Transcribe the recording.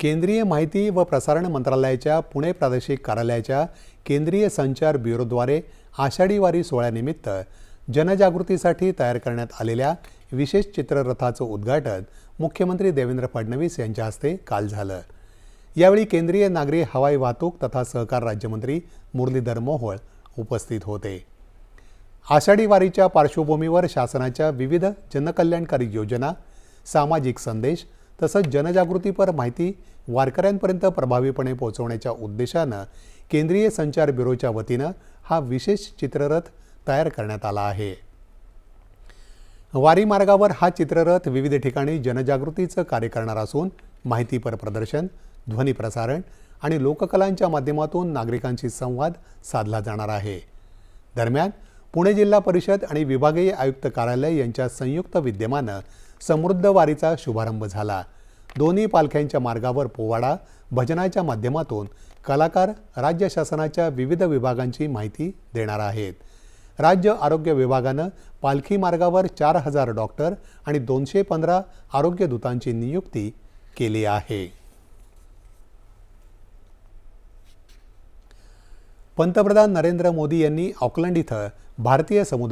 केंद्रीय माहिती व प्रसारण मंत्रालयाच्या पुणे प्रादेशिक कार्यालयाच्या केंद्रीय संचार ब्युरोद्वारे आषाढी वारी सोहळ्यानिमित्त जनजागृतीसाठी तयार करण्यात आलेल्या विशेष चित्ररथाचं उद्घाटन मुख्यमंत्री देवेंद्र फडणवीस यांच्या हस्ते काल झालं। यावेळी केंद्रीय नागरी हवाई वाहतूक तथा सहकार राज्यमंत्री मुरलीधर मोहोळ उपस्थित होते। आषाढी वारीच्या पार्श्वभूमीवर शासनाच्या विविध जनकल्याणकारी योजना, सामाजिक संदेश तसंच जनजागृतीपर माहिती वारकऱ्यांपर्यंत प्रभावीपणे पोहोचवण्याच्या उद्देशानं केंद्रीय संचार ब्युरोच्या वतीनं हा विशेष चित्ररथ तयार करण्यात आला आहे। वारी मार्गावर हा चित्ररथ विविध ठिकाणी जनजागृतीचं कार्य करणार असून माहितीपर प्रदर्शन, ध्वनी प्रसारण आणि लोककलांच्या माध्यमातून नागरिकांशी संवाद साधला जाणार आहे। दरम्यान पुणे जिल्हा परिषद आणि विभागीय आयुक्त कार्यालय यांच्या संयुक्त विद्यमानं समृद्ध वारीचा शुभारंभ झाला। दोन्ही पालख्यांच्या मार्गावर पोवाडा, भजनाच्या माध्यमातून कलाकार राज्य शासनाच्या विविध विभागांची माहिती देणार आहेत। राज्य आरोग्य विभागानं पालखी मार्गावर 4000 डॉक्टर आणि 215 आरोग्य दूतांची नियुक्ती केली आहे। पंतप्रधान नरेंद्र मोदी यांनी ऑकलंड इथं भारतीय समुदाय